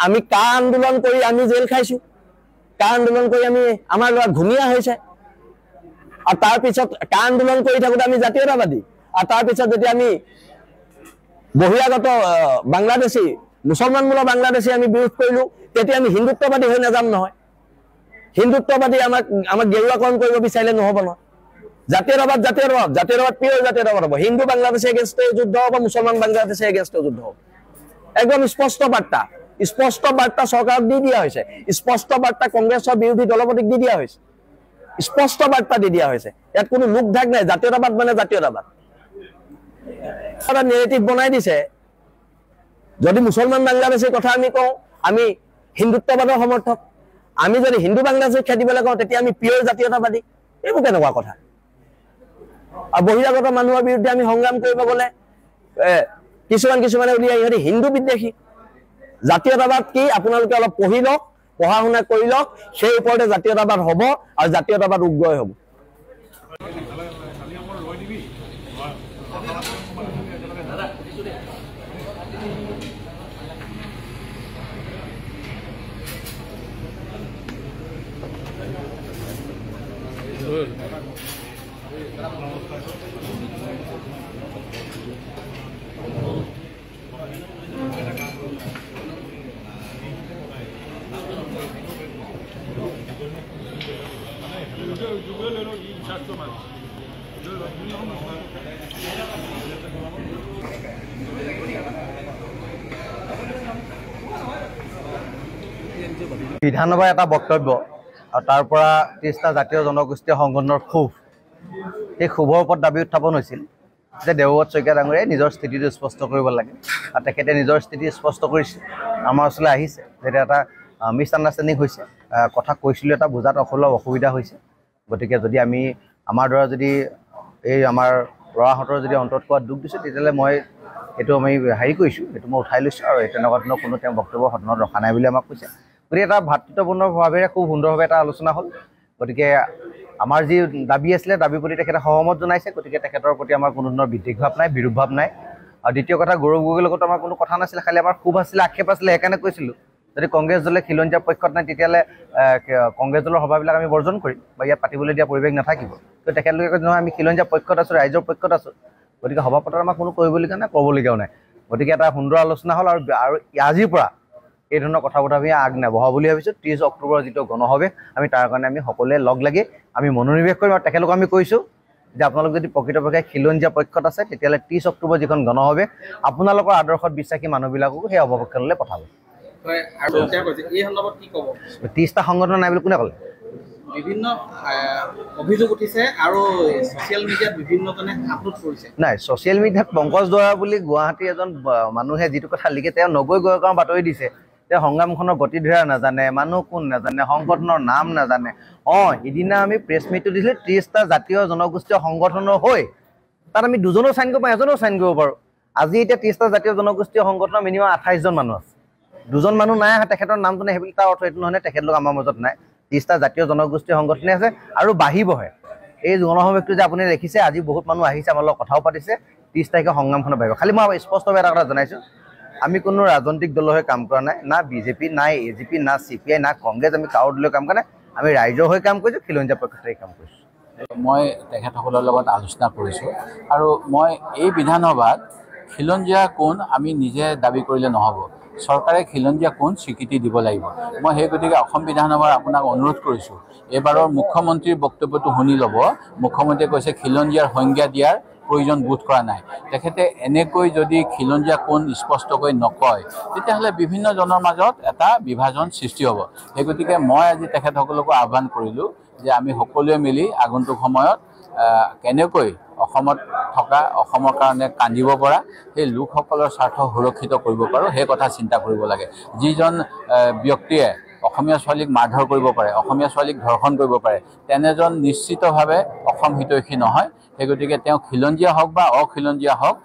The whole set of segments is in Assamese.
আমি কা আন্দোলন কৰি আমি জেল খাইছো, কা আন্দোলন কৰি আমি আমাৰ ল'ৰা ঘূণীয়া হৈছে, আৰু তাৰ পিছত কা আন্দোলন কৰি থাকোঁতে আমি জাতীয়তাবাদী, আৰু তাৰ পিছত যেতিয়া আমি বহিৰাগত বাংলাদেশী মুছলমানমূলক বাংলাদেশী আমি বিৰোধ কৰিলোঁ, তেতিয়া আমি হিন্দুত্ববাদী হৈ নাযাম নহয়। হিন্দুত্ববাদী আমাক গেৰুৱাকৰণ কৰিব বিচাৰিলে নহ'ব নহয়। জাতীয়তাবাদ পিয়ৰ জাতীয়তাবাদ হ'ব। হিন্দু বাংলাদেশী এগেইনষ্টে যুদ্ধ হ'ব, মুছলমান বাংলাদেশী এগেইনষ্টে যুদ্ধ হ'ব। একদম স্পষ্ট বাৰ্তা চৰকাৰক দি দিয়া হৈছে, স্পষ্ট বাৰ্তা কংগ্ৰেছৰ বিৰোধী দলপতিক দি দিয়া হৈছে, স্পষ্ট বাৰ্তা দি দিয়া হৈছে। ইয়াত কোনো লোক ঢাক নাই। জাতীয়তাবাদ মানে জাতীয়তাবাদ। এটা নেৰেটিভ বনাই দিছে। যদি মুছলমান বাংলাদেশীৰ কথা আমি কওঁ, আমি হিন্দুত্ববাদৰ সমৰ্থক। আমি যদি হিন্দু বাংলাদেশীক খেদিবলৈ কওঁ, তেতিয়া আমি পিয়ৰ জাতীয়তাবাদী। এইবোৰ কেনেকুৱা কথা? আৰু বহিৰাগত মানুহৰ বিৰুদ্ধে আমি সংগ্ৰাম কৰিব গ'লে কিছুমানে উলিয়াই ইহঁতি হিন্দু বিদ্বেষী। জাতীয়তাবাদ কি আপোনালোকে অলপ পঢ়ি লওক, পঢ়া শুনা কৰি লওক, সেই ওপৰতে জাতীয়তাবাদ হ'ব আৰু জাতীয়তাবাদ উগ্ৰই হ'ব। বিধানসভাৰ এটা বক্তব্য আৰু তাৰ পৰা 30টা জাতীয় জনগোষ্ঠীয় সংগঠনৰ ক্ষোভ, সেই ক্ষোভৰ ওপৰত দাবী উত্থাপন হৈছিল যে দেৱব্ৰত শইকীয়া ডাঙৰীয়াই নিজৰ স্থিতিটো স্পষ্ট কৰিব লাগে, আৰু তেখেতে নিজৰ স্থিতি স্পষ্ট কৰিছে। আমাৰ ওচৰলৈ আহিছে যেতিয়া এটা মিছ আণ্ডাৰষ্টেণ্ডিং হৈছে, কথা কৈছিলোঁ এটা বুজাত অলপ অসুবিধা হৈছে। গতিকে যদি আমাৰ দ্বাৰা যদি এই আমাৰ ল'ৰাহঁতৰ যদি অন্তৰত কোৱাত দুখ দিছে, তেতিয়াহ'লে মই এইটো আমি হেৰি কৰিছোঁ, এইটো মই উঠাই লৈছোঁ, আৰু তেনেকুৱা ধৰণৰ কোনো তেওঁ বক্তব্য সদনত ৰখা নাই বুলি আমাক কৈছে। গতিকে এটা ভাতৃত্বপূৰ্ণভাৱেৰে খুব সুন্দৰভাৱে এটা আলোচনা হ'ল। গতিকে আমাৰ যি দাবী আছিলে, দাবীৰ প্ৰতি তেখেতে সহমত জনাইছে। গতিকে তেখেতৰ প্ৰতি আমাৰ কোনো ধৰণৰ বিদ্বেষ ভাৱ নাই, বিৰূপ ভাৱ নাই। আৰু দ্বিতীয় কথা, গৌৰৱ গগৈৰ লগত আমাৰ কোনো কথা নাছিলে, খালি আমাৰ ক্ষোভ আছিলে, আক্ষেপ আছিলে। সেইকাৰণে কৈছিলোঁ যদি কংগ্ৰেছ দলে খিলঞ্জীয়াৰ পক্ষত নাই, তেতিয়াহ'লে কংগ্ৰেছ দলৰ সভাবিলাক আমি বৰ্জন কৰিম বা ইয়াত পাতিবলৈ দিয়া পৰিৱেশ নাথাকিব। তো তেখেতলোকে কৈছে নহয়, আমি খিলঞ্জীয়াৰ পক্ষত আছোঁ, ৰাইজৰ পক্ষত আছোঁ। গতিকে সভা পতাৰ আমাৰ কোনো কৰিবলগীয়া নাই, ক'বলগীয়াও নাই। গতিকে এটা সুন্দৰ আলোচনা হ'ল। আৰু আজিৰ পৰা এই ধৰণৰ কথা বতৰা আমি আগ নবঢ়াওঁ বুলি ভাবিছোঁ। 30 অক্টোবৰৰ যিটো গণসভা, আমি তাৰ কাৰণে আমি সকলোৱে লগ লাগি আমি মনোনিৱেশ কৰিম। আৰু তেখেতলোকক আমি কৈছোঁ যে আপোনালোক যদি প্ৰকৃতপক্ষে খিলঞ্জীয়া পক্ষত আছে, তেতিয়াহ'লে 30 অক্টোবৰ যিখন গণসভা, আপোনালোকৰ আদৰ্শত বিশ্বাসী মানুহবিলাককো সেই অৱপক্ষলৈ পঠাব। 30টা সংগঠন নাই বুলি কোনে ক'লে? বিভিন্ন অভিযোগ উঠিছে আৰু ছ'চিয়েল মিডিয়াত বিভিন্নজনে আপলোড কৰিছে। নাই, ছ'চিয়েল মিডিয়াত পংকজ দৰা বুলি গুৱাহাটীৰ এজন মানুহে যিটো কথা লিখে, তেওঁ নগৈ গৈ বাতৰি দিছে। তেওঁ সংগ্ৰামখনৰ গতিধাৰা নাজানে, মানুহ কোন নাজানে, সংগঠনৰ নাম নাজানে। সিদিনা আমি প্ৰেছ মিটটো দিছিলোঁ 30টা জাতীয় জনগোষ্ঠীয় সংগঠনৰ হৈ, তাত আমি দুজনো চাইন কৰিব পাৰোঁ, এজনেও চাইন কৰিব পাৰোঁ। আজি এতিয়া 30টা জাতীয় জনগোষ্ঠীয় সংগঠনৰ মিনিমাম 28জন মানুহ আছে। দুজন মানুহ নাই আহা, তেখেতৰ নামটো নাই, সেইবুলি তাৰ অৰ্থ এইটো নহয় তেখেতলোক আমাৰ মাজত নাই। 30টা জাতীয় জনগোষ্ঠীয় সংগঠনে আছে আৰু বাঢ়িবহে। এই গণসভাটো যে আপুনি দেখিছে, আজি বহুত মানুহ আহিছে, আমাৰ লগত কথাও পাতিছে। 30 তাৰিখে সংগ্ৰামখনত বাঢ়িব। খালি মই স্পষ্টভাৱে এটা কথা জনাইছোঁ, আমি কোনো ৰাজনৈতিক দলৰ হৈ কাম কৰা নাই, না বিজেপি, নাই এজিপি, না CPI, না কংগ্ৰেছ, আমি কাৰো দলৰ কাম কৰা নাই। আমি ৰাইজৰ হৈ কাম কৰিছোঁ, খিলঞ্জীয়া পক্ষতে কাম কৰিছোঁ। মই তেখেতসকলৰ লগত আলোচনা কৰিছোঁ আৰু মই এই বিধানসভাত খিলঞ্জীয়া কোন আমি নিজে দাবী কৰিলে নহ'ব, চৰকাৰে খিলঞ্জীয়া কোন স্বীকৃতি দিব লাগিব। মই সেই গতিকে অসম বিধানসভাৰ আপোনাক অনুৰোধ কৰিছোঁ, এইবাৰৰ মুখ্যমন্ত্ৰীৰ বক্তব্যটো শুনি ল'ব। মুখ্যমন্ত্ৰীয়ে কৈছে খিলঞ্জীয়াৰ সংজ্ঞা দিয়াৰ প্ৰয়োজন বোধ কৰা নাই। তেখেতে এনেকৈ যদি খিলঞ্জীয়া কোন স্পষ্টকৈ নকয়, তেতিয়াহ'লে বিভিন্ন জনৰ মাজত এটা বিভাজন সৃষ্টি হ'ব। সেই গতিকে মই আজি তেখেতসকলকো আহ্বান কৰিলোঁ যে আমি সকলোৱে মিলি আগন্তুক সময়ত কেনেকৈ অসমত থকা, অসমৰ কাৰণে কান্দিব পৰা সেই লোকসকলৰ স্বাৰ্থ সুৰক্ষিত কৰিব পাৰোঁ, সেই কথা চিন্তা কৰিব লাগে। যিজন ব্যক্তিয়ে অসমীয়া ছোৱালীক মাৰধৰ কৰিব পাৰে, অসমীয়া ছোৱালীক ধৰ্ষণ কৰিব পাৰে, তেনেজন নিশ্চিতভাৱে অসম হিতৈষী নহয়। সেই গতিকে তেওঁ খিলঞ্জীয়া হওক বা অখিলঞ্জীয়া হওক,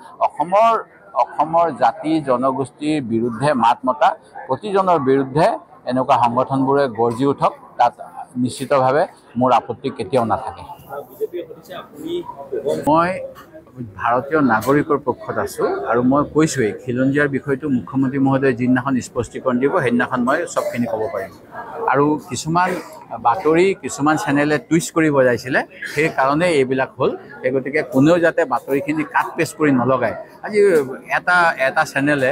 অসমৰ জাতি জনগোষ্ঠীৰ বিৰুদ্ধে মাত মতা প্ৰতিজনৰ বিৰুদ্ধে এনেকুৱা সংগঠনবোৰে গৰ্জি উঠক, তাত নিশ্চিতভাৱে মোৰ আপত্তি কেতিয়াও নাথাকে। মই ভাৰতীয় নাগৰিকৰ পক্ষত আছোঁ আৰু মই কৈছোঁৱেই খিলঞ্জীয়াৰ বিষয়টো মুখ্যমন্ত্ৰী মহোদয়ে যিদিনাখন স্পষ্টীকৰণ দিব সেইদিনাখন মই চবখিনি ক'ব পাৰিম আৰু কিছুমান বাতৰি কিছুমান চেনেলে টুইষ্ট কৰি বজাইছিলে সেইকাৰণে এইবিলাক হ'ল সেই গতিকে কোনেও যাতে বাতৰিখিনি কাট পেষ্ট কৰি নলগায় আজি এটা চেনেলে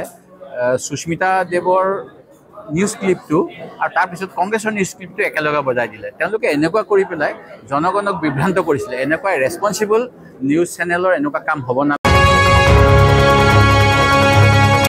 সুস্মিতা দেৱৰ নিউজ ক্লিপটো আৰু তাৰপিছত কংগ্ৰেছৰ নিউজ ক্লিপটো একেলগে বজাই দিলে তেওঁলোকে এনেকুৱা কৰি পেলাই জনগণক বিভ্ৰান্ত কৰিছিলে এনেকুৱা ৰেছপনচিবল নিউজ চেনেলৰ এনেকুৱা কাম হ'ব নালাগে